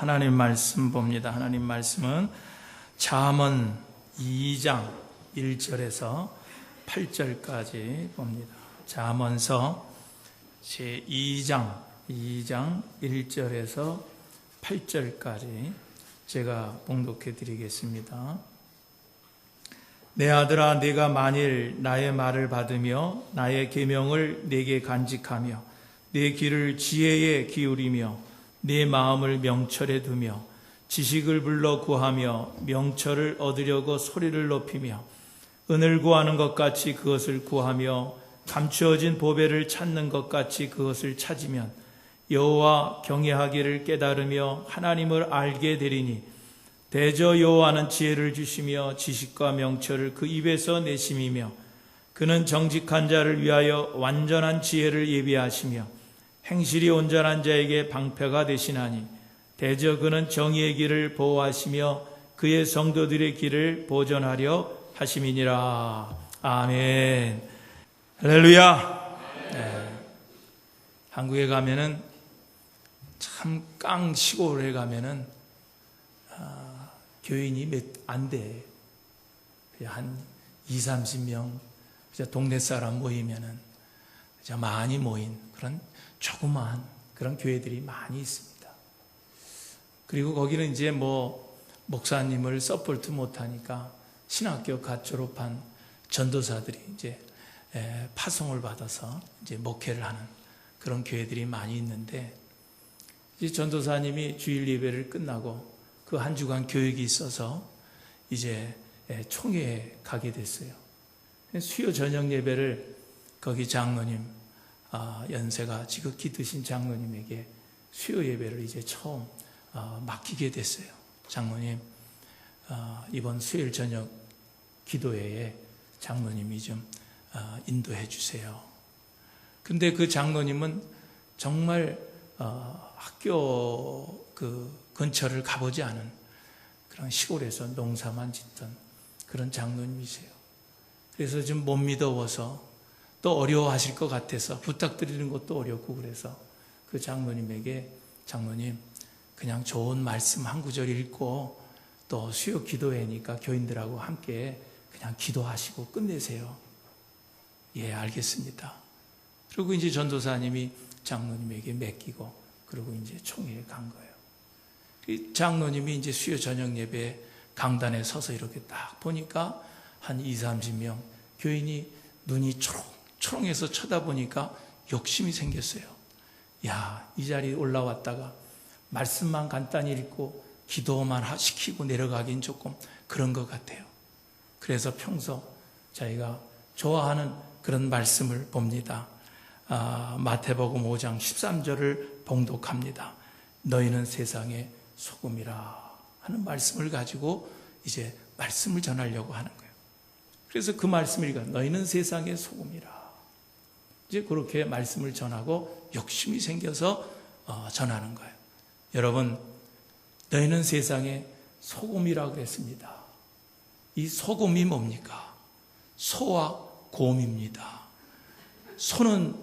하나님 말씀 봅니다. 하나님 말씀은 잠언 2장 1절에서 8절까지 봅니다. 잠언서 제2장 1절에서 8절까지 제가 봉독해 드리겠습니다. 내 아들아, 네가 만일 나의 말을 받으며 나의 계명을 네게 간직하며 내 귀를 지혜에 기울이며 네 마음을 명철에 두며 지식을 불러 구하며 명철을 얻으려고 소리를 높이며 은을 구하는 것 같이 그것을 구하며 감추어진 보배를 찾는 것 같이 그것을 찾으면 여호와 경외하기를 깨달으며 하나님을 알게 되리니 대저 여호와는 지혜를 주시며 지식과 명철을 그 입에서 내심이며 그는 정직한 자를 위하여 완전한 지혜를 예비하시며 행실이 온전한 자에게 방패가 되시나니 대저 그는 정의의 길을 보호하시며 그의 성도들의 길을 보전하려 하심이니라. 아멘. 할렐루야. 네. 한국에 가면은 참 깡 시골에 가면은 교인이 몇 안 돼. 한 20-30명 동네 사람 모이면은 많이 모인 그런 조그마한 그런 교회들이 많이 있습니다. 그리고 거기는 이제 목사님을 서포트 못하니까 신학교 갓 졸업한 전도사들이 이제 파송을 받아서 이제 목회를 하는 그런 교회들이 많이 있는데, 이제 전도사님이 주일 예배를 끝나고 그 한 주간 교육이 있어서 이제 총회에 가게 됐어요. 수요 저녁 예배를 거기 장로님, 연세가 지극히 드신 장로님에게 수요 예배를 이제 처음 맡기게 됐어요. 장로님, 이번 수요일 저녁 기도회에 장로님이 좀 인도해 주세요. 근데 그 장로님은 정말 학교 그 근처를 가보지 않은 그런 시골에서 농사만 짓던 그런 장로님이세요. 그래서 좀 못 믿어워서 또 어려워하실 것 같아서 부탁드리는 것도 어렵고, 그래서 그 장로님에게 장로님 그냥 좋은 말씀 한 구절 읽고 또 수요 기도회니까 교인들하고 함께 그냥 기도하시고 끝내세요. 예, 알겠습니다. 그리고 이제 전도사님이 장로님에게 맡기고 그리고 이제 총회에 간 거예요. 장로님이 이제 수요 저녁 예배 강단에 서서 이렇게 딱 보니까 한 20-30명 교인이 눈이 초롱초롱해서 쳐다보니까 욕심이 생겼어요. 야, 이 자리에 올라왔다가 말씀만 간단히 읽고 기도만 시키고 내려가긴 조금 그런 것 같아요. 그래서 평소 자기가 좋아하는 그런 말씀을 봅니다. 마태복음 5장 13절을 봉독합니다. 너희는 세상의 소금이라 하는 말씀을 가지고 이제 말씀을 전하려고 하는 거예요. 그래서 그 말씀을 읽어 너희는 세상의 소금이라. 이제 그렇게 말씀을 전하고 욕심이 생겨서 전하는 거예요. 여러분, 너희는 세상의 소금이라 그랬습니다. 이 소금이 뭡니까? 소와 곰입니다. 소는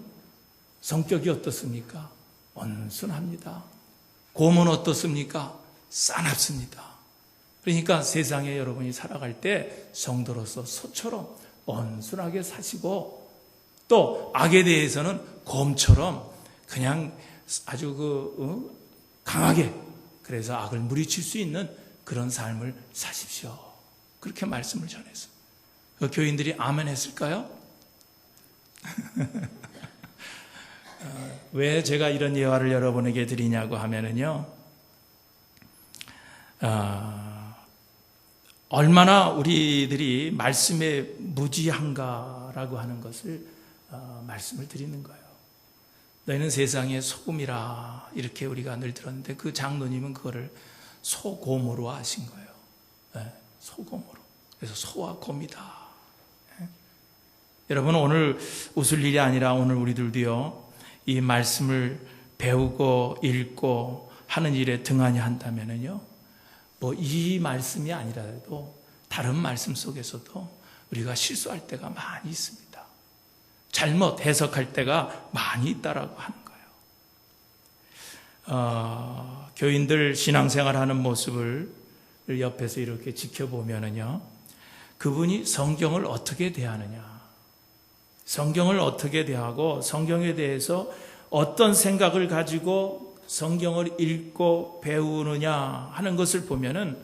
성격이 어떻습니까? 온순합니다. 곰은 어떻습니까? 싸납습니다. 그러니까 세상에 여러분이 살아갈 때 성도로서 소처럼 온순하게 사시고, 또 악에 대해서는 곰처럼 그냥 아주 강하게, 그래서 악을 물리칠 수 있는 그런 삶을 사십시오. 그렇게 말씀을 전했어요. 그 교인들이 아멘 했을까요? 왜 제가 이런 예화를 여러분에게 드리냐고 하면은요, 얼마나 우리들이 말씀에 무지한가라고 하는 것을 말씀을 드리는 거예요. 너희는 세상의 소금이라, 이렇게 우리가 늘 들었는데 그 장로님은 그거를 소곰으로 하신 거예요. 네, 소곰으로. 그래서 소와 곰이다. 네. 여러분, 오늘 웃을 일이 아니라 오늘 우리들도요, 이 말씀을 배우고 읽고 하는 일에 등한히 한다면은요, 이 말씀이 아니라도 다른 말씀 속에서도 우리가 실수할 때가 많이 있습니다. 잘못 해석할 때가 많이 있다라고 하는 거예요. 교인들 신앙생활하는 모습을 옆에서 이렇게 지켜보면은요, 그분이 성경을 어떻게 대하느냐, 성경을 어떻게 대하고 성경에 대해서 어떤 생각을 가지고 성경을 읽고 배우느냐 하는 것을 보면은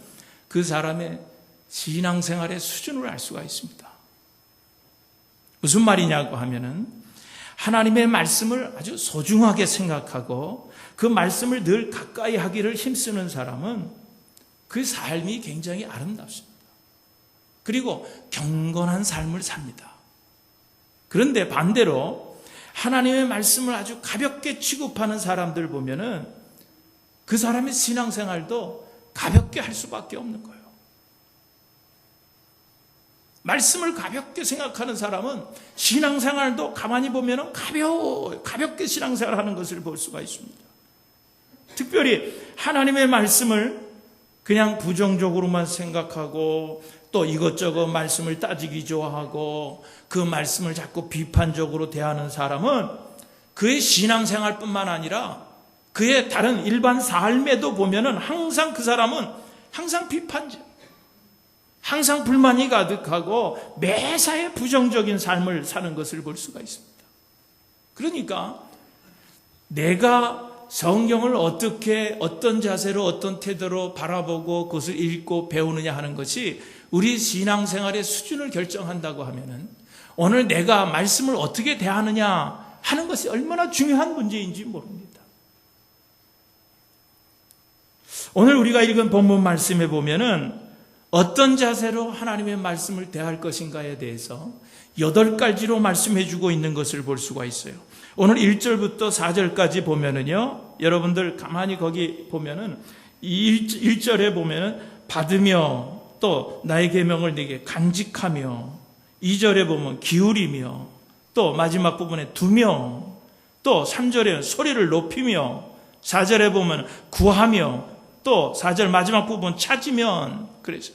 그 사람의 신앙생활의 수준을 알 수가 있습니다. 무슨 말이냐고 하면은 하나님의 말씀을 아주 소중하게 생각하고 그 말씀을 늘 가까이 하기를 힘쓰는 사람은 그 삶이 굉장히 아름답습니다. 그리고 경건한 삶을 삽니다. 그런데 반대로 하나님의 말씀을 아주 가볍게 취급하는 사람들 보면은 그 사람의 신앙생활도 가볍게 할 수밖에 없는 거예요. 말씀을 가볍게 생각하는 사람은 신앙생활도 가만히 보면은 가볍게 신앙생활하는 것을 볼 수가 있습니다. 특별히 하나님의 말씀을 그냥 부정적으로만 생각하고 또 이것저것 말씀을 따지기 좋아하고 그 말씀을 자꾸 비판적으로 대하는 사람은 그의 신앙생활뿐만 아니라 그의 다른 일반 삶에도 보면은 항상 그 사람은 항상 비판적, 항상 불만이 가득하고 매사에 부정적인 삶을 사는 것을 볼 수가 있습니다. 그러니까 내가 성경을 어떻게 어떤 자세로 어떤 태도로 바라보고 그것을 읽고 배우느냐 하는 것이 우리 신앙생활의 수준을 결정한다고 하면은 오늘 내가 말씀을 어떻게 대하느냐 하는 것이 얼마나 중요한 문제인지 모릅니다. 오늘 우리가 읽은 본문 말씀에 보면은 어떤 자세로 하나님의 말씀을 대할 것인가에 대해서 8가지로 말씀해 주고 있는 것을 볼 수가 있어요. 오늘 1절부터 4절까지 보면은요, 여러분들 가만히 거기 보면은 1절에 보면은 받으며 또 나의 계명을 네게 간직하며, 2절에 보면 기울이며, 또 마지막 부분에 두며, 또 3절에 소리를 높이며, 4절에 보면 구하며, 또 4절 마지막 부분 찾으면. 그래서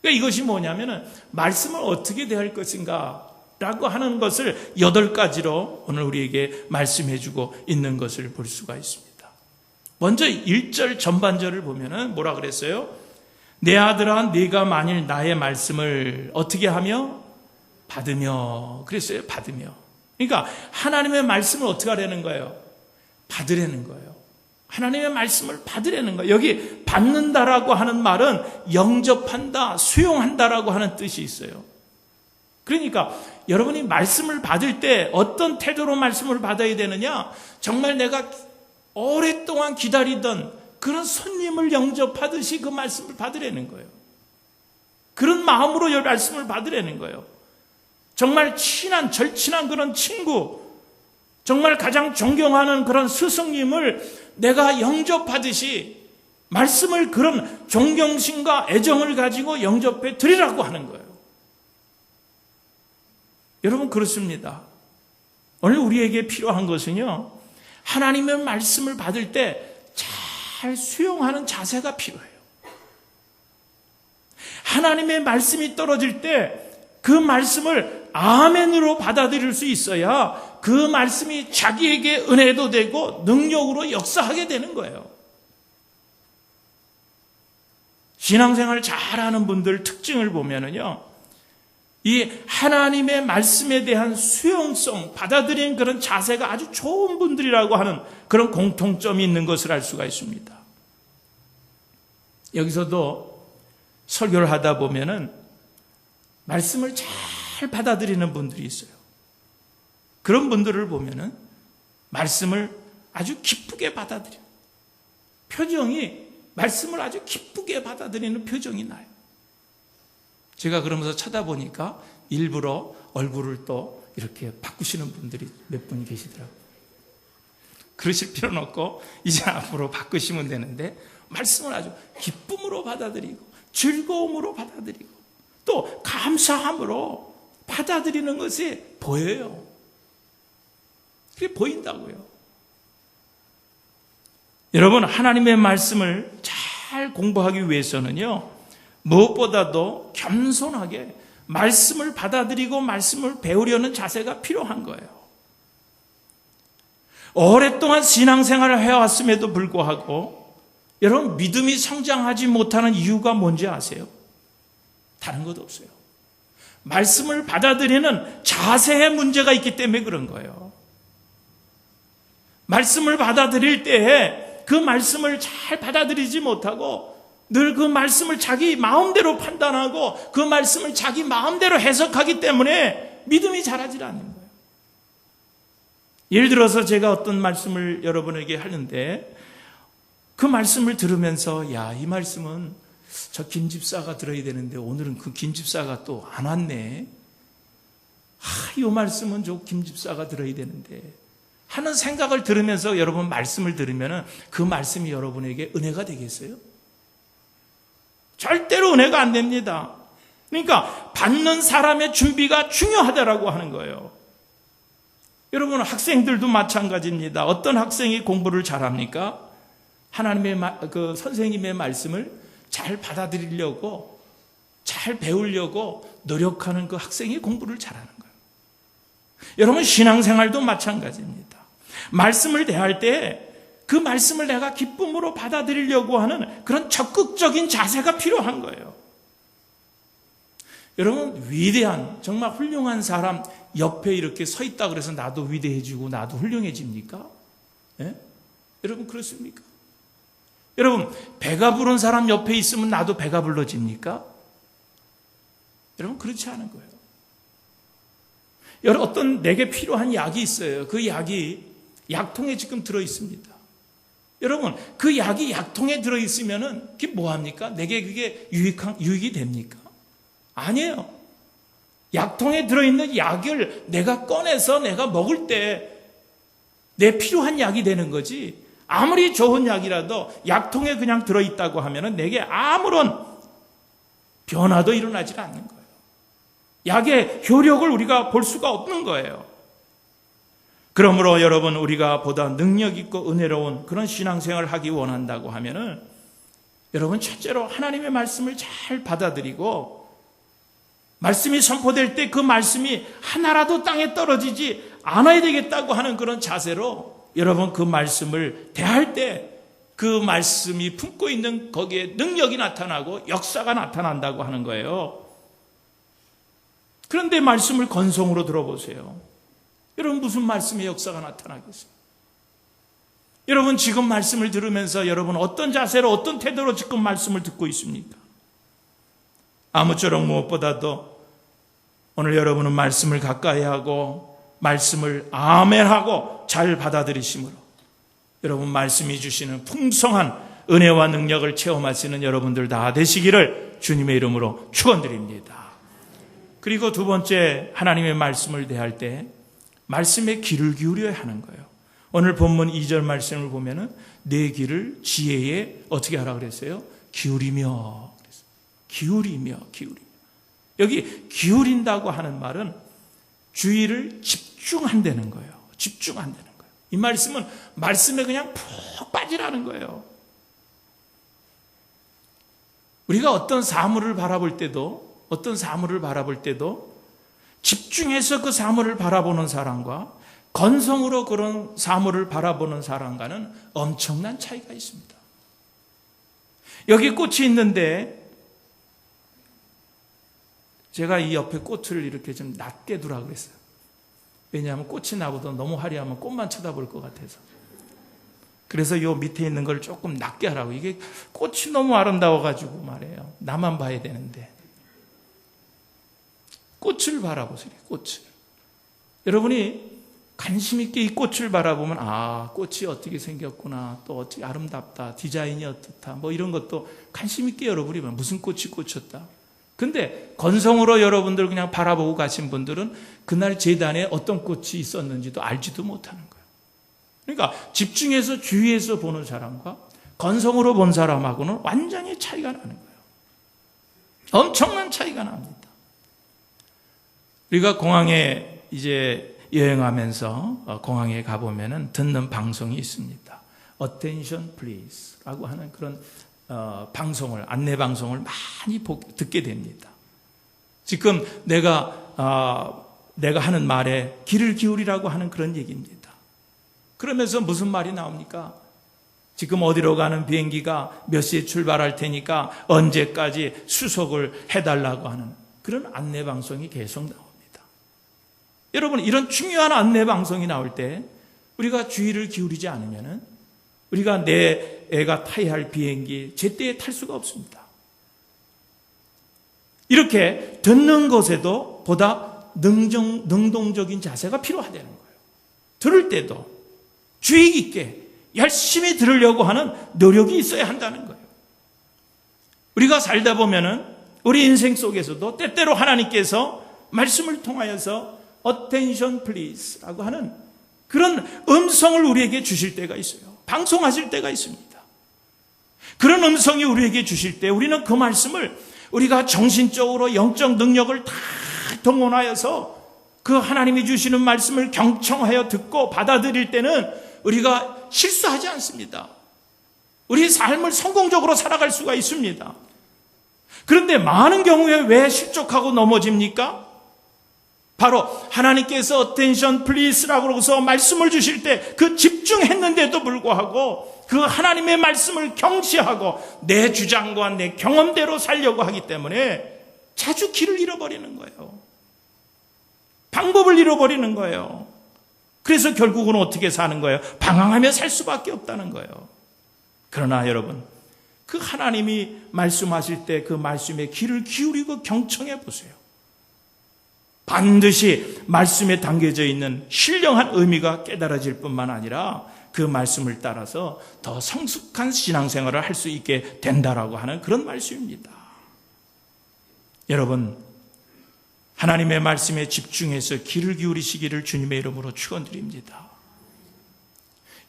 그러니까 이것이 뭐냐면은 말씀을 어떻게 대할 것인가 라고 하는 것을 8가지로 오늘 우리에게 말씀해 주고 있는 것을 볼 수가 있습니다. 먼저 1절 전반절을 보면은 뭐라 그랬어요? 내 아들아 네가 만일 나의 말씀을 어떻게 하며? 받으며. 그랬어요. 받으며. 그러니까 하나님의 말씀을 어떻게 하라는 거예요? 받으라는 거예요. 하나님의 말씀을 받으라는 거예요. 여기 받는다라고 하는 말은 영접한다, 수용한다라고 하는 뜻이 있어요. 그러니까 여러분이 말씀을 받을 때 어떤 태도로 말씀을 받아야 되느냐? 정말 내가 오랫동안 기다리던 그런 손님을 영접하듯이 그 말씀을 받으라는 거예요. 그런 마음으로 이 말씀을 받으라는 거예요. 정말 친한, 절친한 그런 친구, 정말 가장 존경하는 그런 스승님을 내가 영접하듯이 말씀을 그런 존경심과 애정을 가지고 영접해 드리라고 하는 거예요. 여러분 그렇습니다. 오늘 우리에게 필요한 것은요, 하나님의 말씀을 받을 때 잘 수용하는 자세가 필요해요. 하나님의 말씀이 떨어질 때 그 말씀을 아멘으로 받아들일 수 있어야 그 말씀이 자기에게 은혜도 되고 능력으로 역사하게 되는 거예요. 신앙생활 잘하는 분들 특징을 보면은요, 이 하나님의 말씀에 대한 수용성, 받아들이는 그런 자세가 아주 좋은 분들이라고 하는 그런 공통점이 있는 것을 알 수가 있습니다. 여기서도 설교를 하다 보면은 말씀을 잘 받아들이는 분들이 있어요. 그런 분들을 보면은 말씀을 아주 기쁘게 받아들여요. 표정이 말씀을 아주 기쁘게 받아들이는 표정이 나요. 제가 그러면서 쳐다보니까 일부러 얼굴을 또 이렇게 바꾸시는 분들이 몇 분 계시더라고요. 그러실 필요는 없고 이제 앞으로 바꾸시면 되는데 말씀을 아주 기쁨으로 받아들이고 즐거움으로 받아들이고 또 감사함으로 받아들이는 것이 보여요. 그게 보인다고요. 여러분, 하나님의 말씀을 잘 공부하기 위해서는요, 무엇보다도 겸손하게 말씀을 받아들이고 말씀을 배우려는 자세가 필요한 거예요. 오랫동안 신앙생활을 해왔음에도 불구하고 여러분 믿음이 성장하지 못하는 이유가 뭔지 아세요? 다른 것 없어요. 말씀을 받아들이는 자세의 문제가 있기 때문에 그런 거예요. 말씀을 받아들일 때에 그 말씀을 잘 받아들이지 못하고 늘 그 말씀을 자기 마음대로 판단하고 그 말씀을 자기 마음대로 해석하기 때문에 믿음이 자라질 않는 거예요. 예를 들어서 제가 어떤 말씀을 여러분에게 하는데 그 말씀을 들으면서 야, 이 말씀은 저 김집사가 들어야 되는데 오늘은 그 김집사가 또 안 왔네. 이 말씀은 저 김집사가 들어야 되는데 하는 생각을 들으면서 여러분 말씀을 들으면 그 말씀이 여러분에게 은혜가 되겠어요? 절대로 은혜가 안 됩니다. 그러니까 받는 사람의 준비가 중요하다라고 하는 거예요. 여러분 학생들도 마찬가지입니다. 어떤 학생이 공부를 잘합니까? 하나님의 그 선생님의 말씀을 잘 받아들이려고 잘 배우려고 노력하는 그 학생이 공부를 잘하는 거예요. 여러분 신앙생활도 마찬가지입니다. 말씀을 대할 때 그 말씀을 내가 기쁨으로 받아들이려고 하는 그런 적극적인 자세가 필요한 거예요. 여러분 위대한 정말 훌륭한 사람 옆에 이렇게 서 있다 그래서 나도 위대해지고 나도 훌륭해집니까? 예? 여러분 그렇습니까? 여러분 배가 부른 사람 옆에 있으면 나도 배가 불러집니까? 여러분 그렇지 않은 거예요. 여러분 어떤 내게 필요한 약이 있어요. 그 약이 약통에 지금 들어 있습니다. 여러분 그 약이 약통에 들어 있으면은 그게 뭐 합니까? 내게 그게 유익이 됩니까? 아니에요. 약통에 들어 있는 약을 내가 꺼내서 내가 먹을 때 내 필요한 약이 되는 거지. 아무리 좋은 약이라도 약통에 그냥 들어 있다고 하면은 내게 아무런 변화도 일어나지 않는 거예요. 약의 효력을 우리가 볼 수가 없는 거예요. 그러므로 여러분 우리가 보다 능력 있고 은혜로운 그런 신앙생활을 하기 원한다고 하면은 여러분 첫째로 하나님의 말씀을 잘 받아들이고 말씀이 선포될 때 그 말씀이 하나라도 땅에 떨어지지 않아야 되겠다고 하는 그런 자세로 여러분 그 말씀을 대할 때 그 말씀이 품고 있는 거기에 능력이 나타나고 역사가 나타난다고 하는 거예요. 그런데 말씀을 건성으로 들어보세요. 여러분 무슨 말씀의 역사가 나타나겠어요? 여러분 지금 말씀을 들으면서 여러분 어떤 자세로 어떤 태도로 지금 말씀을 듣고 있습니까? 아무쪼록 무엇보다도 오늘 여러분은 말씀을 가까이 하고 말씀을 아멘하고 잘 받아들이심으로 여러분 말씀이 주시는 풍성한 은혜와 능력을 체험하시는 여러분들 다 되시기를 주님의 이름으로 축원드립니다. 그리고 두 번째 하나님의 말씀을 대할 때 말씀에 귀를 기울여야 하는 거예요. 오늘 본문 2절 말씀을 보면은 내 귀를 지혜에 어떻게 하라 그랬어요? 기울이며. 기울이며. 여기 기울인다고 하는 말은 주의를 집중한다는 거예요. 집중한다는 거예요. 이 말씀은 말씀에 그냥 푹 빠지라는 거예요. 우리가 어떤 사물을 바라볼 때도 집중해서 그 사물을 바라보는 사람과 건성으로 그런 사물을 바라보는 사람과는 엄청난 차이가 있습니다. 여기 꽃이 있는데 제가 이 옆에 꽃을 이렇게 좀 낮게 두라 그랬어요. 왜냐하면 꽃이 나보다 너무 화려하면 꽃만 쳐다볼 것 같아서. 그래서 요 밑에 있는 걸 조금 낮게 하라고. 이게 꽃이 너무 아름다워가지고 말이에요. 나만 봐야 되는데. 꽃을 바라보세요. 꽃을. 여러분이 관심 있게 이 꽃을 바라보면 꽃이 어떻게 생겼구나. 또 어떻게 아름답다. 디자인이 어떻다. 뭐 이런 것도 관심 있게 여러분이 무슨 꽃이 꽂혔다. 근데 건성으로 여러분들 그냥 바라보고 가신 분들은 그날 재단에 어떤 꽃이 있었는지도 알지도 못하는 거예요. 그러니까 집중해서 주의해서 보는 사람과 건성으로 본 사람하고는 완전히 차이가 나는 거예요. 엄청난 차이가 납니다. 우리가 공항에 이제 여행하면서 공항에 가보면은 듣는 방송이 있습니다. Attention please 라고 하는 그런 방송을, 안내 방송을 많이 듣게 됩니다. 지금 내가 하는 말에 귀를 기울이라고 하는 그런 얘기입니다. 그러면서 무슨 말이 나옵니까? 지금 어디로 가는 비행기가 몇 시에 출발할 테니까 언제까지 수속을 해달라고 하는 그런 안내 방송이 계속 나옵니다. 여러분, 이런 중요한 안내 방송이 나올 때 우리가 주의를 기울이지 않으면 우리가 내 애가 타야 할 비행기 제때에 탈 수가 없습니다. 이렇게 듣는 것에도 보다 능동적인 자세가 필요하다는 거예요. 들을 때도 주의 깊게 열심히 들으려고 하는 노력이 있어야 한다는 거예요. 우리가 살다 보면은 우리 인생 속에서도 때때로 하나님께서 말씀을 통하여서 attention please 라고 하는 그런 음성을 우리에게 주실 때가 있어요. 방송하실 때가 있습니다. 그런 음성이 우리에게 주실 때 우리는 그 말씀을 우리가 정신적으로 영적 능력을 다 동원하여서 그 하나님이 주시는 말씀을 경청하여 듣고 받아들일 때는 우리가 실수하지 않습니다. 우리의 삶을 성공적으로 살아갈 수가 있습니다. 그런데 많은 경우에 왜 실족하고 넘어집니까? 바로 하나님께서 attention please라고 해서 말씀을 주실 때 그 집중했는데도 불구하고 그 하나님의 말씀을 경시하고 내 주장과 내 경험대로 살려고 하기 때문에 자주 길을 잃어버리는 거예요. 방법을 잃어버리는 거예요. 그래서 결국은 어떻게 사는 거예요? 방황하며 살 수밖에 없다는 거예요. 그러나 여러분, 그 하나님이 말씀하실 때 그 말씀에 귀를 기울이고 경청해 보세요. 반드시 말씀에 담겨져 있는 신령한 의미가 깨달아질 뿐만 아니라 그 말씀을 따라서 더 성숙한 신앙생활을 할 수 있게 된다라고 하는 그런 말씀입니다. 여러분, 하나님의 말씀에 집중해서 귀를 기울이시기를 주님의 이름으로 축원드립니다.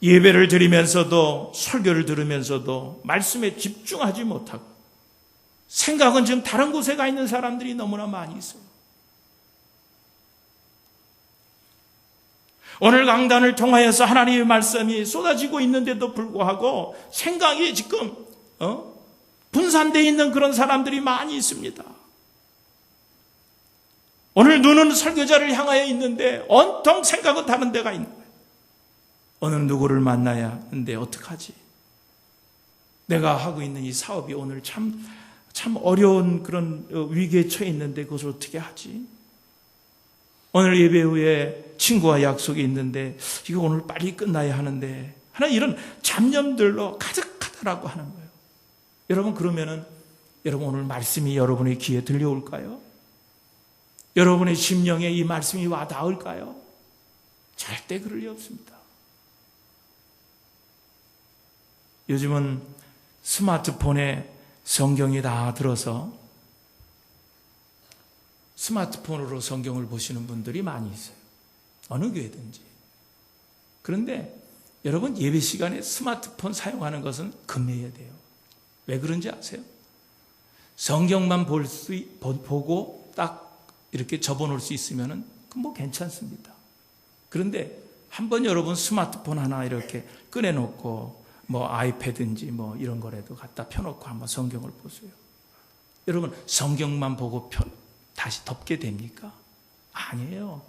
예배를 드리면서도 설교를 들으면서도 말씀에 집중하지 못하고 생각은 지금 다른 곳에 가 있는 사람들이 너무나 많이 있어요. 오늘 강단을 통하여서 하나님의 말씀이 쏟아지고 있는데도 불구하고 생각이 지금 분산되어 있는 그런 사람들이 많이 있습니다. 오늘 눈은 설교자를 향하여 있는데 온통 생각은 다른 데가 있는 거예요. 어느 누구를 만나야 하는데 어떡하지? 내가 하고 있는 이 사업이 오늘 참 어려운 그런 위기에 처해 있는데 그것을 어떻게 하지? 오늘 예배 후에 친구와 약속이 있는데 이거 오늘 빨리 끝나야 하는데 하는 이런 잡념들로 가득하다라고 하는 거예요. 여러분, 그러면은 여러분 오늘 말씀이 여러분의 귀에 들려올까요? 여러분의 심령에 이 말씀이 와 닿을까요? 절대 그럴 리 없습니다. 요즘은 스마트폰에 성경이 다 들어서 스마트폰으로 성경을 보시는 분들이 많이 있어요. 어느 교회든지. 그런데 여러분, 예배 시간에 스마트폰 사용하는 것은 금해야 돼요. 왜 그런지 아세요? 성경만 보고 딱 이렇게 접어놓을 수 있으면 그건 뭐 괜찮습니다. 그런데 한번 여러분 스마트폰 하나 이렇게 꺼내놓고 뭐 아이패드인지 뭐 이런 거라도 갖다 펴놓고 한번 성경을 보세요. 여러분, 성경만 보고 다시 덮게 됩니까? 아니에요.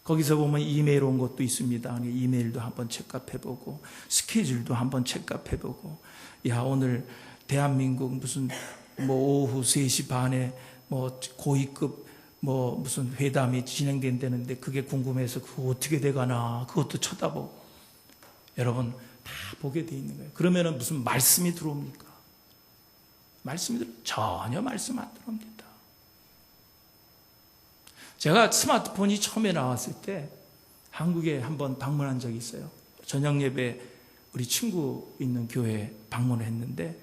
거기서 보면 이메일 온 것도 있습니다. 이메일도 한번 체크해보고 스케줄도 한번 체크해보고 야, 오늘 대한민국 무슨 뭐 오후 3시 반에 뭐 고위급 뭐 무슨 회담이 진행된다는데 그게 궁금해서 그거 어떻게 돼가나 그것도 쳐다보고 여러분 다 보게 돼 있는 거예요. 그러면은 무슨 말씀이 들어옵니까? 전혀 말씀 안 들어옵니다. 제가 스마트폰이 처음에 나왔을 때 한국에 한번 방문한 적이 있어요. 저녁 예배 우리 친구 있는 교회에 방문을 했는데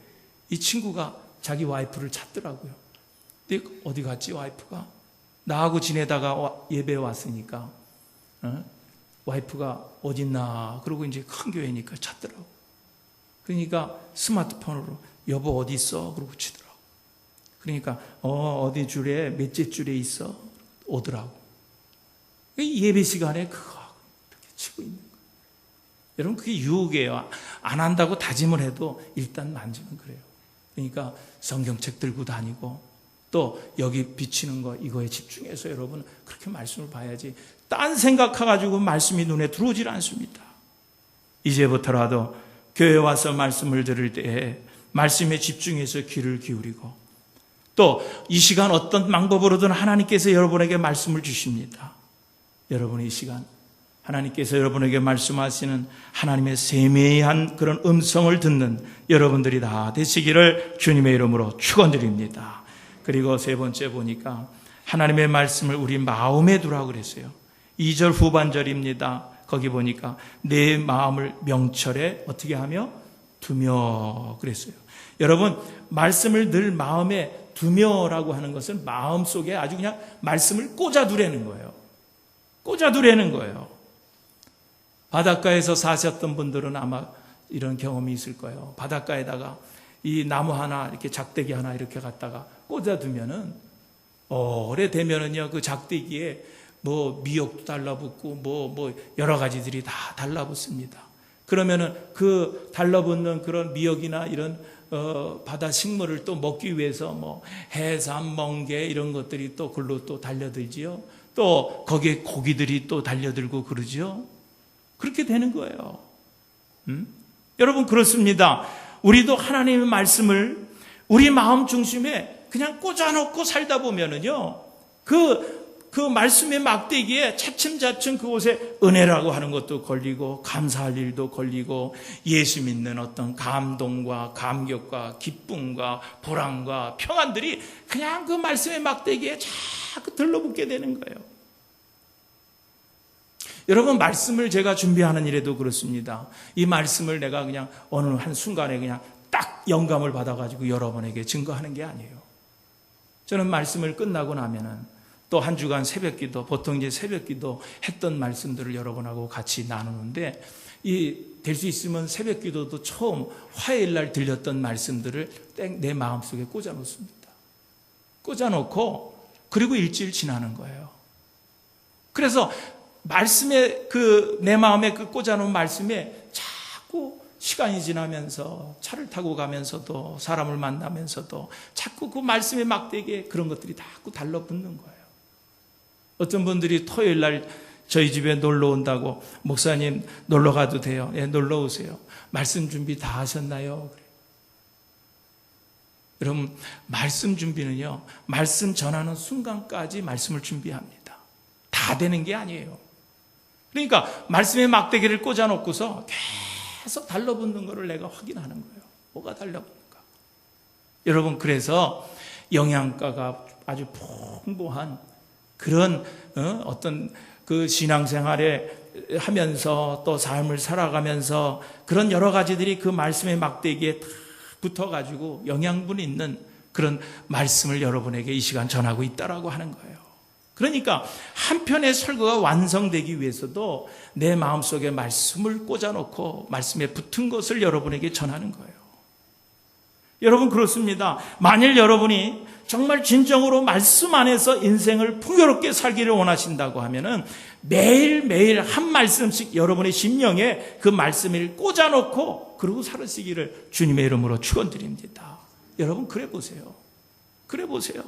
이 친구가 자기 와이프를 찾더라고요. 근데 어디 갔지 와이프가? 나하고 지내다가 예배에 왔으니까 와이프가 어딨나 그러고 이제 큰 교회니까 찾더라고. 그러니까 스마트폰으로 여보 어디 있어? 그러고 치더라고. 그러니까 어디 줄에 몇째 줄에 있어? 오더라고. 예배 시간에 그거 이렇게 치고 있는 거예요. 여러분, 그게 유혹이에요. 안 한다고 다짐을 해도 일단 만지면 그래요. 그러니까 성경책 들고 다니고 또 여기 비치는 거 이거에 집중해서 여러분 그렇게 말씀을 봐야지 딴 생각해가지고 말씀이 눈에 들어오질 않습니다. 이제부터라도 교회 와서 말씀을 들을 때에 말씀에 집중해서 귀를 기울이고 또 이 시간 어떤 방법으로든 하나님께서 여러분에게 말씀을 주십니다. 여러분 이 시간 하나님께서 여러분에게 말씀하시는 하나님의 세미한 그런 음성을 듣는 여러분들이 다 되시기를 주님의 이름으로 축원드립니다. 그리고 세 번째 보니까 하나님의 말씀을 우리 마음에 두라고 그랬어요. 2절 후반절입니다. 거기 보니까 내 마음을 명철에 어떻게 하며 두며 그랬어요. 여러분 말씀을 늘 마음에 두며라고 하는 것은 마음속에 아주 그냥 말씀을 꽂아두라는 거예요. 꽂아두라는 거예요. 바닷가에서 사셨던 분들은 아마 이런 경험이 있을 거예요. 바닷가에다가 이 나무 하나 이렇게 작대기 하나 이렇게 갖다가 꽂아두면은 오래되면은요 그 작대기에 뭐 미역도 달라붙고 뭐 여러 가지들이 다 달라붙습니다. 그러면은 그 달라붙는 그런 미역이나 이런 바다 식물을 또 먹기 위해서 뭐 해삼, 멍게 이런 것들이 또 글로 또 달려들지요. 또 거기에 고기들이 또 달려들고 그러죠. 그렇게 되는 거예요. 여러분 그렇습니다. 우리도 하나님의 말씀을 우리 마음 중심에 그냥 꽂아놓고 살다 보면은요 그 말씀의 막대기에 차츰차츰 그곳에 은혜라고 하는 것도 걸리고 감사할 일도 걸리고 예수 믿는 어떤 감동과 감격과 기쁨과 보람과 평안들이 그냥 그 말씀의 막대기에 자꾸 들러붙게 되는 거예요. 여러분 말씀을 제가 준비하는 일에도 그렇습니다. 이 말씀을 내가 그냥 어느 한순간에 그냥 딱 영감을 받아가지고 여러분에게 증거하는 게 아니에요. 저는 말씀을 끝나고 나면은 또 한 주간 새벽기도, 보통 이제 새벽기도 했던 말씀들을 여러분하고 같이 나누는데 될 수 있으면 새벽기도도 처음 화요일 날 들렸던 말씀들을 내 마음속에 꽂아놓습니다. 꽂아놓고 그리고 일주일 지나는 거예요. 그래서 말씀에 내 마음에 그 꽂아놓은 말씀에 자꾸 시간이 지나면서 차를 타고 가면서도 사람을 만나면서도 자꾸 그 말씀의 막대기에 그런 것들이 자꾸 달라붙는 거예요. 어떤 분들이 토요일 날 저희 집에 놀러 온다고 목사님 놀러 가도 돼요? 예, 놀러 오세요. 말씀 준비 다 하셨나요? 그래. 여러분 말씀 준비는요 말씀 전하는 순간까지 말씀을 준비합니다. 다 되는 게 아니에요. 그러니까 말씀의 막대기를 꽂아놓고서 계속 달라붙는 것을 내가 확인하는 거예요. 뭐가 달라붙는가? 여러분 그래서 영양가가 아주 풍부한 그런 어떤 그 신앙생활에 하면서 또 삶을 살아가면서 그런 여러 가지들이 그 말씀의 막대기에 다 붙어가지고 영양분 있는 그런 말씀을 여러분에게 이 시간 전하고 있다라고 하는 거예요. 그러니까 한편의 설교가 완성되기 위해서도 내 마음속에 말씀을 꽂아놓고 말씀에 붙은 것을 여러분에게 전하는 거예요. 여러분 그렇습니다. 만일 여러분이 정말 진정으로 말씀 안에서 인생을 풍요롭게 살기를 원하신다고 하면은 매일매일 한 말씀씩 여러분의 심령에 그 말씀을 꽂아놓고 그러고 살으시기를 주님의 이름으로 축원드립니다. 여러분 그래 보세요. 그래 보세요.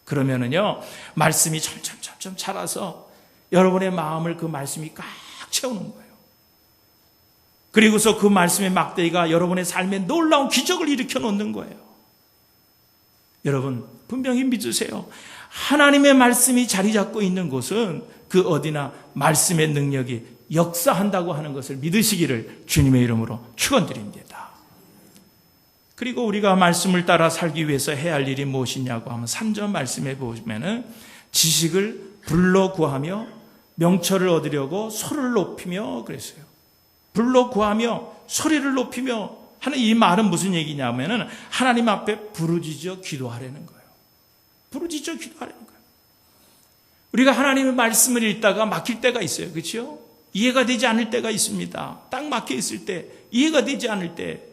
그러면은요 말씀이 점점 자라서 여러분의 마음을 그 말씀이 꽉 채우는 거예요. 그리고서 그 말씀의 막대기가 여러분의 삶에 놀라운 기적을 일으켜 놓는 거예요. 여러분 분명히 믿으세요. 하나님의 말씀이 자리 잡고 있는 곳은 그 어디나 말씀의 능력이 역사한다고 하는 것을 믿으시기를 주님의 이름으로 축원드립니다. 그리고 우리가 말씀을 따라 살기 위해서 해야 할 일이 무엇이냐고 하면 3절 말씀해 보시면은 지식을 불러 구하며 명철을 얻으려고 소를 높이며 그랬어요. 불러 구하며 소리를 높이며 하는 이 말은 무슨 얘기냐면은 하나님 앞에 부르짖어 기도하라는 거예요. 부르짖어 기도하라는 거예요. 우리가 하나님의 말씀을 읽다가 막힐 때가 있어요. 그렇죠? 이해가 되지 않을 때가 있습니다. 딱 막혀 있을 때, 이해가 되지 않을 때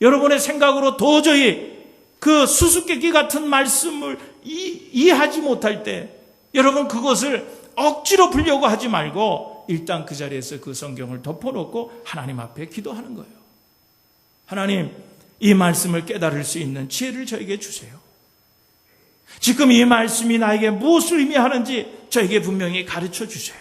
여러분의 생각으로 도저히 그 수수께끼 같은 말씀을 이해하지 못할 때 여러분 그것을 억지로 풀려고 하지 말고 일단 그 자리에서 그 성경을 덮어놓고 하나님 앞에 기도하는 거예요. 하나님, 이 말씀을 깨달을 수 있는 지혜를 저에게 주세요. 지금 이 말씀이 나에게 무엇을 의미하는지 저에게 분명히 가르쳐 주세요.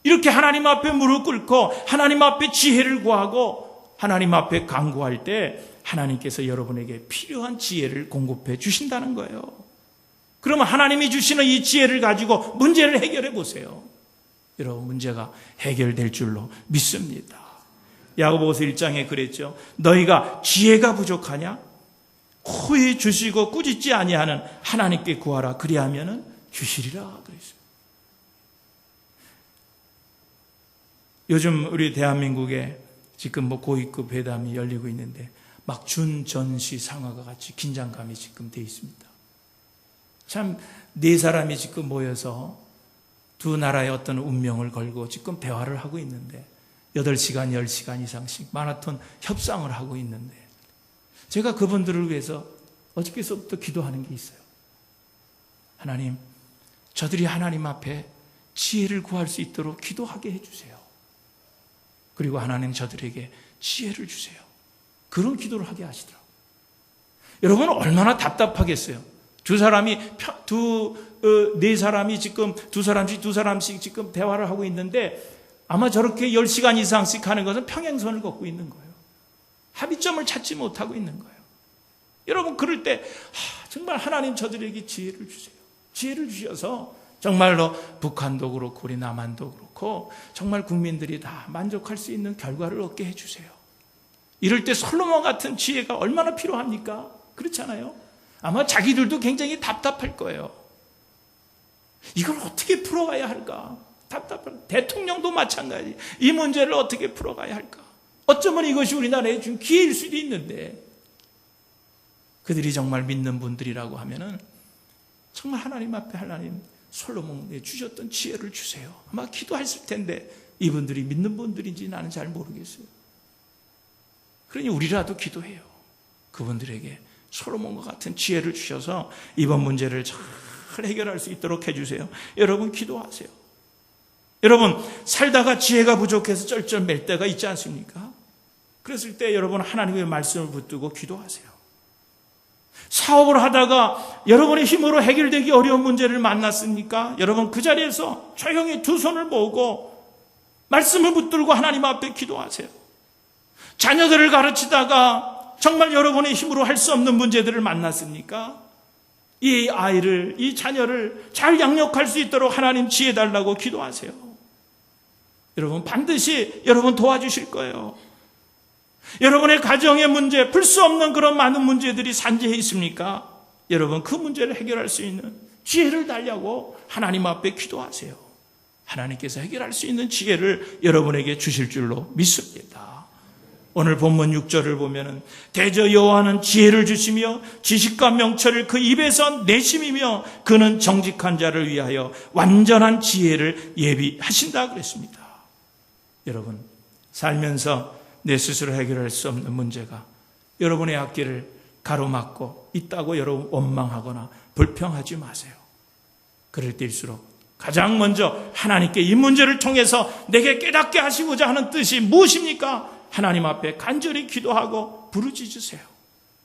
이렇게 하나님 앞에 무릎 꿇고 하나님 앞에 지혜를 구하고 하나님 앞에 간구할 때 하나님께서 여러분에게 필요한 지혜를 공급해 주신다는 거예요. 그러면 하나님이 주시는 이 지혜를 가지고 문제를 해결해 보세요. 여러분, 문제가 해결될 줄로 믿습니다. 야고보서 1장에 그랬죠. 너희가 지혜가 부족하냐? 후히 주시고 꾸짖지 아니하는 하나님께 구하라. 그리하면은 주시리라 그랬어요. 요즘 우리 대한민국에 지금 고위급 회담이 열리고 있는데 막 준전시 상황과 같이 긴장감이 지금 돼 있습니다. 참 네 사람이 지금 모여서 두 나라의 어떤 운명을 걸고 지금 대화를 하고 있는데 8시간, 10시간 이상씩 마라톤 협상을 하고 있는데 제가 그분들을 위해서 어저께서부터 기도하는 게 있어요. 하나님, 저들이 하나님 앞에 지혜를 구할 수 있도록 기도하게 해주세요. 그리고 하나님 저들에게 지혜를 주세요. 그런 기도를 하게 하시더라고요. 여러분 얼마나 답답하겠어요. 네 사람이 지금 두 사람씩 지금 대화를 하고 있는데 아마 저렇게 10시간 이상씩 하는 것은 평행선을 걷고 있는 거예요. 합의점을 찾지 못하고 있는 거예요. 여러분 그럴 때 정말 하나님 저들에게 지혜를 주세요. 지혜를 주셔서 정말로 북한도 그렇고 우리 남한도 그렇고 정말 국민들이 다 만족할 수 있는 결과를 얻게 해주세요. 이럴 때 솔로몬 같은 지혜가 얼마나 필요합니까? 그렇잖아요. 아마 자기들도 굉장히 답답할 거예요. 이걸 어떻게 풀어가야 할까? 답답한 대통령도 마찬가지. 이 문제를 어떻게 풀어가야 할까? 어쩌면 이것이 우리나라의 준 기회일 수도 있는데 그들이 정말 믿는 분들이라고 하면은 정말 하나님 앞에 하나님 솔로몬에 주셨던 지혜를 주세요. 아마 기도했을 텐데 이분들이 믿는 분들인지 나는 잘 모르겠어요. 그러니 우리라도 기도해요. 그분들에게 솔로몬과 같은 지혜를 주셔서 이번 문제를 잘 해결할 수 있도록 해주세요. 여러분 기도하세요. 여러분 살다가 지혜가 부족해서 쩔쩔맬 때가 있지 않습니까? 그랬을 때 여러분 하나님의 말씀을 붙들고 기도하세요. 사업을 하다가 여러분의 힘으로 해결되기 어려운 문제를 만났습니까? 여러분 그 자리에서 조용히 두 손을 모으고 말씀을 붙들고 하나님 앞에 기도하세요. 자녀들을 가르치다가 정말 여러분의 힘으로 할 수 없는 문제들을 만났습니까? 이 아이를, 이 자녀를 잘 양육할 수 있도록 하나님 지혜 달라고 기도하세요. 여러분 반드시 여러분 도와주실 거예요. 여러분의 가정의 문제, 풀 수 없는 그런 많은 문제들이 산재해 있습니까? 여러분 그 문제를 해결할 수 있는 지혜를 달라고 하나님 앞에 기도하세요. 하나님께서 해결할 수 있는 지혜를 여러분에게 주실 줄로 믿습니다. 오늘 본문 6절을 보면은 대저 여호와는 지혜를 주시며 지식과 명철을 그 입에서 내심이며 그는 정직한 자를 위하여 완전한 지혜를 예비하신다 그랬습니다. 여러분 살면서 내 스스로 해결할 수 없는 문제가 여러분의 앞길을 가로막고 있다고 여러분 원망하거나 불평하지 마세요. 그럴 때일수록 가장 먼저 하나님께 이 문제를 통해서 내게 깨닫게 하시고자 하는 뜻이 무엇입니까? 하나님 앞에 간절히 기도하고 부르짖으세요.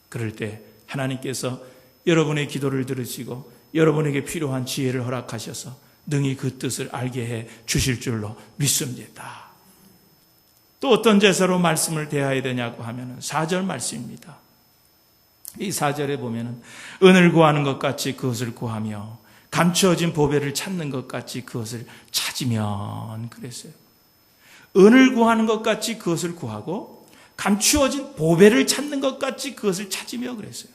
그럴 때 하나님께서 여러분의 기도를 들으시고 여러분에게 필요한 지혜를 허락하셔서 능히 그 뜻을 알게 해 주실 줄로 믿습니다. 또 어떤 제사로 말씀을 대해야 되냐고 하면 4절 말씀입니다. 이 4절에 보면 은을 구하는 것 같이 그것을 구하며 감추어진 보배를 찾는 것 같이 그것을 찾으면 그랬어요. 은을 구하는 것 같이 그것을 구하고 감추어진 보배를 찾는 것 같이 그것을 찾으며 그랬어요.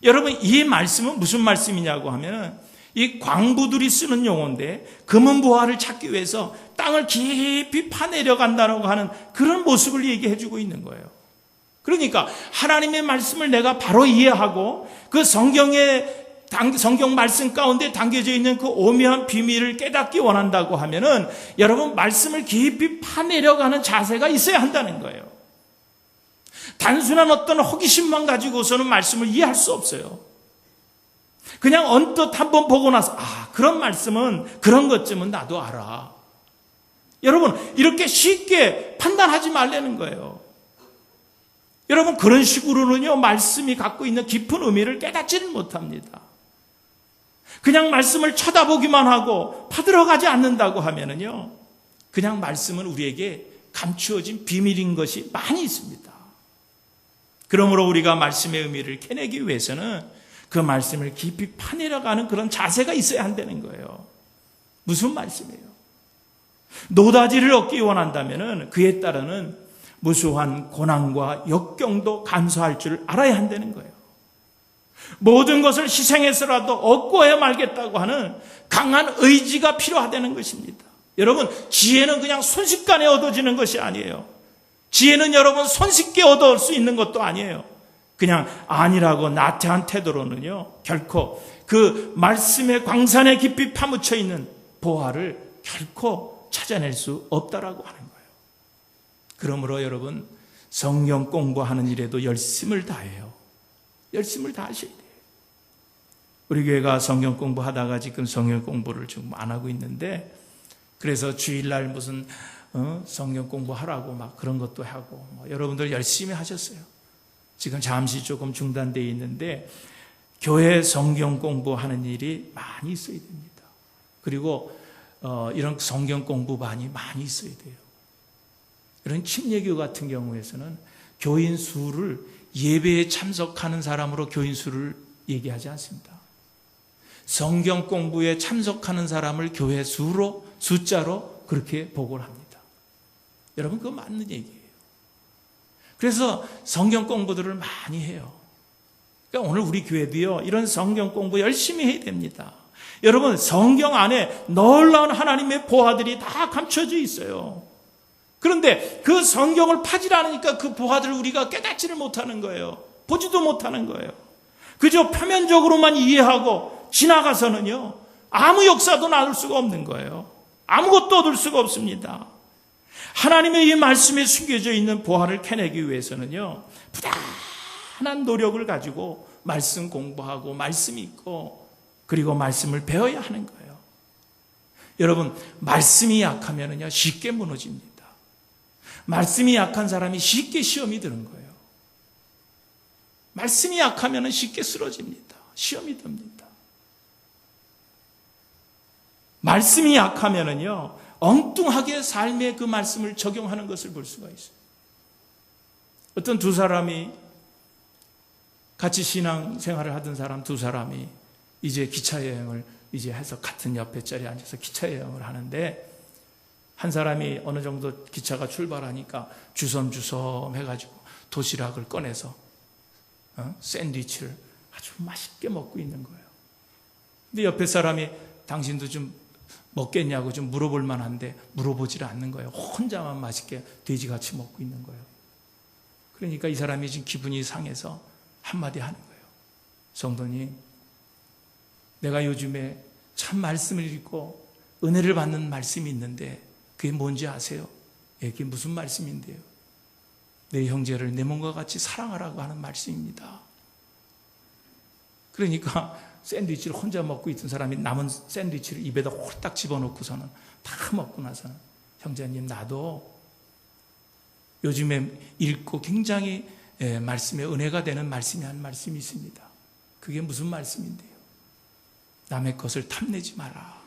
여러분 이 말씀은 무슨 말씀이냐고 하면 이 광부들이 쓰는 용어인데 금은보화를 찾기 위해서 땅을 깊이 파내려간다고 하는 그런 모습을 얘기해 주고 있는 거예요. 그러니까 하나님의 말씀을 내가 바로 이해하고 그 성경 말씀 가운데 담겨져 있는 그 오묘한 비밀을 깨닫기 원한다고 하면은 여러분 말씀을 깊이 파내려가는 자세가 있어야 한다는 거예요. 단순한 어떤 호기심만 가지고서는 말씀을 이해할 수 없어요. 그냥 언뜻 한번 보고 나서 그런 말씀은 그런 것쯤은 나도 알아. 여러분 이렇게 쉽게 판단하지 말라는 거예요. 여러분 그런 식으로는요 말씀이 갖고 있는 깊은 의미를 깨닫지는 못합니다. 그냥 말씀을 쳐다보기만 하고 파들어가지 않는다고 하면은요, 그냥 말씀은 우리에게 감추어진 비밀인 것이 많이 있습니다. 그러므로 우리가 말씀의 의미를 캐내기 위해서는 그 말씀을 깊이 파내려가는 그런 자세가 있어야 한다는 거예요. 무슨 말씀이에요? 노다지를 얻기 원한다면 그에 따르는 무수한 고난과 역경도 감수할 줄 알아야 한다는 거예요. 모든 것을 희생해서라도 얻고야 말겠다고 하는 강한 의지가 필요하다는 것입니다. 여러분, 지혜는 그냥 순식간에 얻어지는 것이 아니에요. 지혜는 여러분 손쉽게 얻을 수 있는 것도 아니에요. 그냥 아니라고 나태한 태도로는요, 결코 그 말씀의 광산에 깊이 파묻혀 있는 보화를 결코 찾아낼 수 없다라고 하는 거예요. 그러므로 여러분, 성경 공부하는 일에도 열심을 다해요. 열심을 다하셔야 돼요. 우리 교회가 성경 공부하다가 지금 성경 공부를 좀 안 하고 있는데, 그래서 주일날 무슨 성경 공부하라고 막 그런 것도 하고, 여러분들 열심히 하셨어요. 지금 잠시 조금 중단되어 있는데 교회 성경 공부하는 일이 많이 있어야 됩니다. 그리고 이런 성경 공부반이 많이 있어야 돼요. 이런 침례교 같은 경우에서는 교인 수를 예배에 참석하는 사람으로 교인 수를 얘기하지 않습니다. 성경 공부에 참석하는 사람을 교회 수로, 숫자로 그렇게 보고를 합니다. 여러분, 그거 맞는 얘기예요. 그래서 성경 공부들을 많이 해요. 그러니까 오늘 우리 교회도요, 이런 성경 공부 열심히 해야 됩니다. 여러분, 성경 안에 놀라운 하나님의 보화들이 다 감춰져 있어요. 그런데 그 성경을 파질 않으니까 그 보화들을 우리가 깨닫지를 못하는 거예요. 보지도 못하는 거예요. 그저 표면적으로만 이해하고 지나가서는요, 아무 역사도 나눌 수가 없는 거예요. 아무것도 얻을 수가 없습니다. 하나님의 이 말씀에 숨겨져 있는 보화를 캐내기 위해서는요, 부단한 노력을 가지고 말씀 공부하고 말씀 읽고 그리고 말씀을 배워야 하는 거예요. 여러분, 말씀이 약하면요 쉽게 무너집니다. 말씀이 약한 사람이 쉽게 시험이 드는 거예요. 말씀이 약하면 쉽게 쓰러집니다. 시험이 듭니다. 말씀이 약하면요 엉뚱하게 삶의 그 말씀을 적용하는 것을 볼 수가 있어요. 어떤 두 사람이 같이 신앙생활을 하던 사람 두 사람이 이제 기차여행을 이제 해서 같은 옆에 자리에 앉아서 기차여행을 하는데, 한 사람이 어느 정도 기차가 출발하니까 주섬주섬 해가지고 도시락을 꺼내서 샌드위치를 아주 맛있게 먹고 있는 거예요. 근데 옆에 사람이 당신도 좀 먹겠냐고 좀 물어볼 만한데 물어보지를 않는 거예요. 혼자만 맛있게 돼지같이 먹고 있는 거예요. 그러니까 이 사람이 지금 기분이 상해서 한마디 하는 거예요. 성도님, 내가 요즘에 참 말씀을 읽고 은혜를 받는 말씀이 있는데 그게 뭔지 아세요? 그게 무슨 말씀인데요? 내 형제를 내 몸과 같이 사랑하라고 하는 말씀입니다. 그러니까 샌드위치를 혼자 먹고 있던 사람이 남은 샌드위치를 입에다 홀딱 집어넣고서는 다 먹고 나서는, 형제님, 나도 요즘에 읽고 굉장히 말씀에 은혜가 되는 말씀이 한 말씀이 있습니다. 그게 무슨 말씀인데요? 남의 것을 탐내지 마라.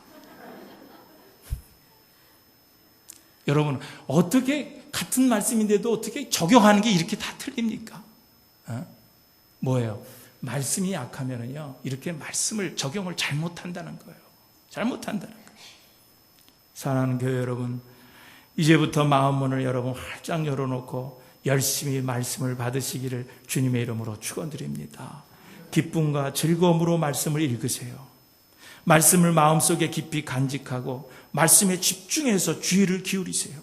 여러분, 어떻게 같은 말씀인데도 어떻게 적용하는 게 이렇게 다 틀립니까? 뭐예요? 말씀이 약하면요 이렇게 말씀을 적용을 잘못한다는 거예요. 잘못한다는 거예요. 사랑하는 교회 여러분, 이제부터 마음문을 여러분 활짝 열어놓고 열심히 말씀을 받으시기를 주님의 이름으로 축원드립니다. 기쁨과 즐거움으로 말씀을 읽으세요. 말씀을 마음속에 깊이 간직하고 말씀에 집중해서 주의를 기울이세요.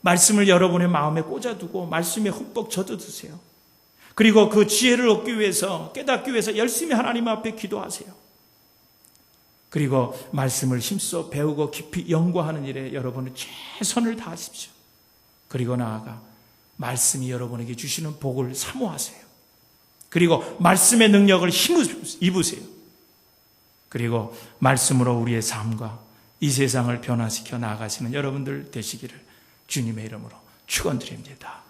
말씀을 여러분의 마음에 꽂아두고 말씀에 흠뻑 젖어드세요. 그리고 그 지혜를 얻기 위해서, 깨닫기 위해서 열심히 하나님 앞에 기도하세요. 그리고 말씀을 힘써 배우고 깊이 연구하는 일에 여러분은 최선을 다하십시오. 그리고 나아가 말씀이 여러분에게 주시는 복을 사모하세요. 그리고 말씀의 능력을 입으세요. 그리고 말씀으로 우리의 삶과 이 세상을 변화시켜 나아가시는 여러분들 되시기를 주님의 이름으로 축원드립니다.